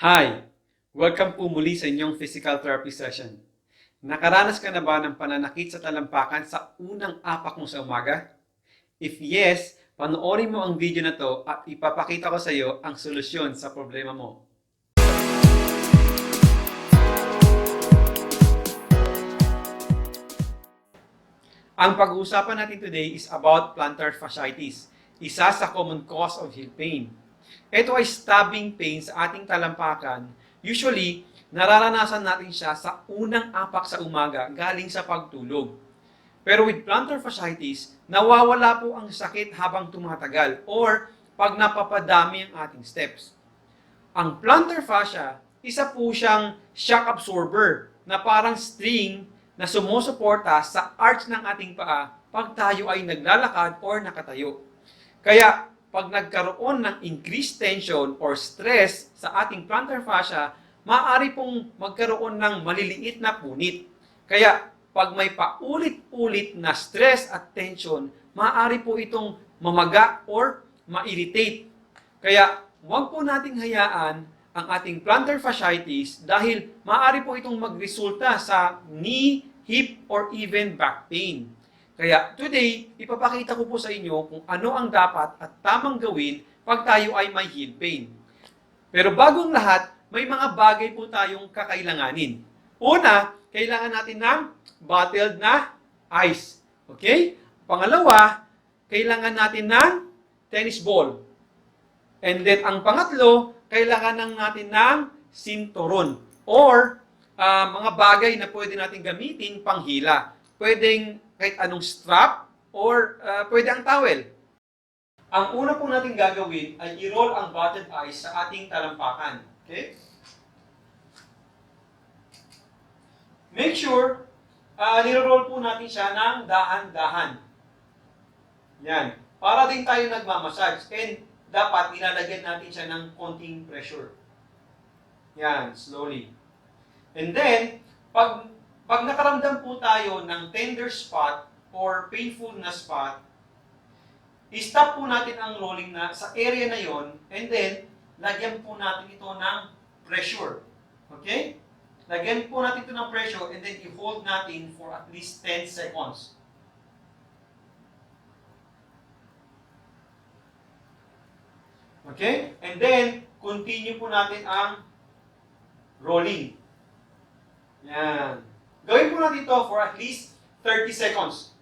Hi! Welcome po muli sa inyong physical therapy session. Nakaranas ka na ba ng pananakit sa talampakan sa unang apak mo sa umaga? If yes, panoorin mo ang video na to at ipapakita ko sa iyo ang solusyon sa problema mo. Ang pag-uusapan natin today is about plantar fasciitis, isa sa common cause of heel pain. Ito ay stabbing pain sa ating talampakan. Usually, nararanasan natin siya sa unang apak sa umaga galing sa pagtulog. Pero with plantar fasciitis, nawawala po ang sakit habang tumatagal or pag napapadami ang ating steps. Ang plantar fascia, isa po siyang shock absorber na parang string na sumusuporta sa arch ng ating paa pag tayo ay naglalakad or nakatayo. Kaya, pag nagkaroon ng increased tension or stress sa ating plantar fascia, maaari pong magkaroon ng maliliit na punit. Kaya, pag may paulit-ulit na stress at tension, maaari po itong mamaga or ma-irritate. Kaya, huwag po nating hayaan ang ating plantar fasciitis dahil maaari po itong magresulta sa knee, hip, or even back pain. Kaya today, ipapakita ko po sa inyo kung ano ang dapat at tamang gawin pag tayo ay may heel pain. Pero bagong lahat, may mga bagay po tayong kakailanganin. Una, kailangan natin ng bottled na ice. Okay? Pangalawa, kailangan natin ng tennis ball. And then, ang pangatlo, kailangan natin ng sinturon or mga bagay na pwede natin gamitin panghila. Pwedeng kahit anong strap or pwede ang towel. Ang una po natin gagawin ay i-roll ang bottled ice sa ating talampakan. Okay? Make sure, niro-roll po natin siya ng dahan-dahan. Yan. Para din tayo nagmamassage. And dapat nilalagyan natin siya ng konting pressure. Yan, slowly. And then, pag nakaramdam po tayo ng tender spot or painful na spot, i-stop po natin ang rolling na sa area na yon and then, lagyan po natin ito ng pressure. Okay? Lagyan po natin ito ng pressure and then i-hold natin for at least 10 seconds. Okay? And then, continue po natin ang rolling. Yan. Gawin po natin ito for at least 30 seconds.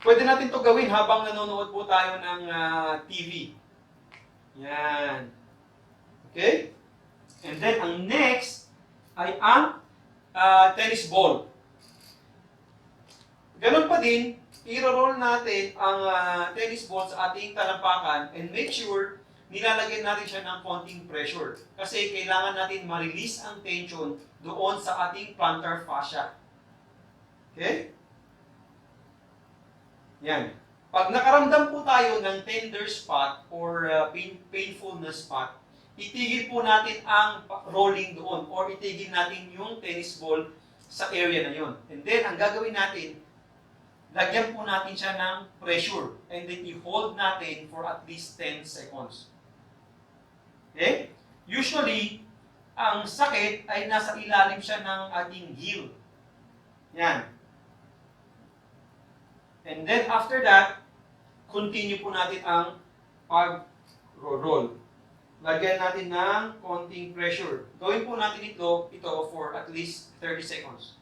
Pwede natin ito gawin habang nanonood po tayo ng TV. Yan. Okay? And then, ang next ay ang tennis ball. Ganun pa din, i-roll natin ang tennis ball sa ating talampakan and make sure nilalagyan natin siya ng konting pressure. Kasi kailangan natin ma-release ang tension doon sa ating plantar fascia. Okay? Yan. Pag nakaramdam po tayo ng tender spot or painful na spot, itigil po natin ang rolling doon or itigil natin yung tennis ball sa area na yon. And then, ang gagawin natin, lagyan po natin siya ng pressure and then i-hold natin for at least 10 seconds. Okay? Usually, ang sakit ay nasa ilalim siya ng ating heel. Yan. And then after that, continue po natin ang pag-roll. Lagyan natin ng konting pressure. Gawin po natin ito for at least 30 seconds.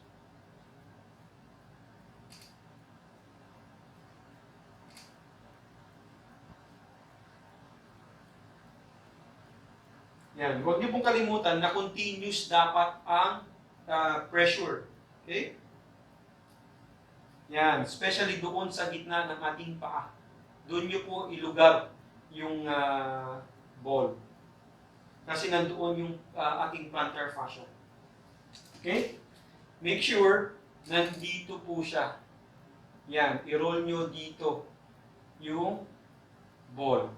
Yan. Huwag niyo pong kalimutan na continuous dapat ang pressure. Okay? Yan. Especially doon sa gitna ng ating paa. Doon niyo po ilugar yung ball. Kasi nandoon yung ating plantar fascia. Okay? Make sure nandito po siya. Yan. I-roll niyo dito yung ball.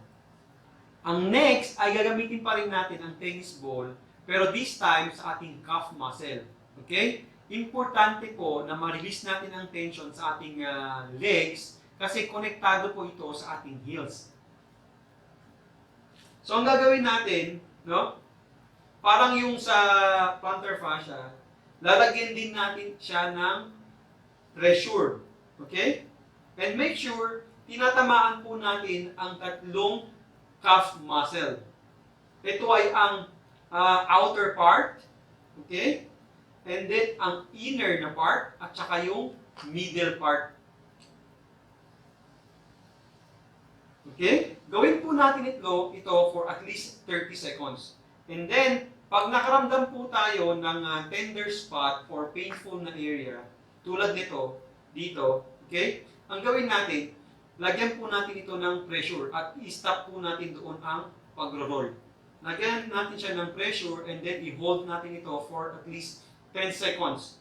Ang next ay gagamitin pa rin natin ang tennis ball, pero this time sa ating calf muscle. Okay? Importante po na ma-release natin ang tension sa ating legs kasi konektado po ito sa ating heels. So, ang gagawin natin, no? Parang yung sa plantar fascia, lalagyan din natin siya ng pressure. Okay? And make sure, tinatamaan po natin ang tatlong calf muscle. Ito ay ang outer part, okay? And then ang inner na part at saka yung middle part. Okay? Gawin po natin ito for at least 30 seconds. And then, pag nakaramdam po tayo ng tender spot or painful na area, tulad nito, dito, okay? Ang gawin natin, lagyan po natin ito ng pressure at i-stop po natin doon ang pagro-roll. Lagyan natin siya ng pressure and then i-hold natin ito for at least 10 seconds.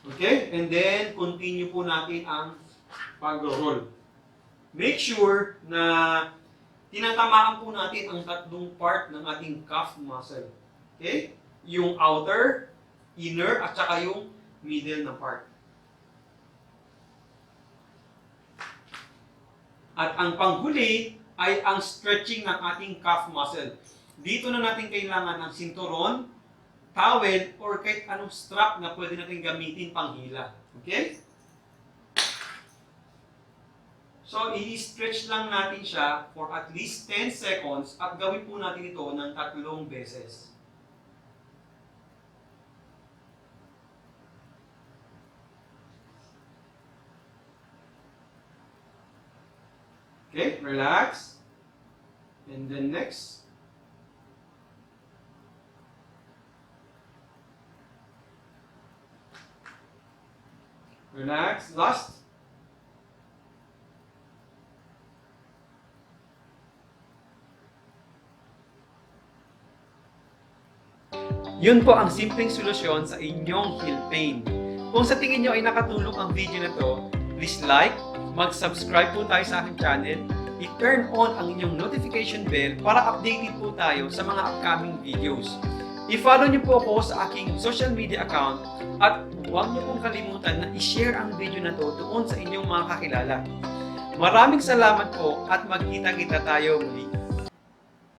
Okay? And then, continue po natin ang pagro-roll. Make sure na tinatamaan po natin ang tatlong part ng ating calf muscle. Okay? Yung outer, inner, at saka yung middle na part. At ang panghuli ay ang stretching ng ating calf muscle. Dito na natin kailangan ng sinturon, towel, or kahit anong strap na pwede natin gamitin panghila. Okay? So, i-stretch lang natin siya for at least 10 seconds at gawin po natin ito ng 3 beses. Okay, relax. And then next. Relax. Last. Yun po ang simpleng solusyon sa inyong heel pain. Kung sa tingin nyo ay nakatulong ang video na to, please like, mag-subscribe po tayo sa aking channel, i-turn on ang inyong notification bell para updated po tayo sa mga upcoming videos. I-follow niyo po ako sa aking social media account at huwag niyo pong kalimutan na i-share ang video na to doon sa inyong mga kakilala. Maraming salamat po at magkita-kita tayo muli.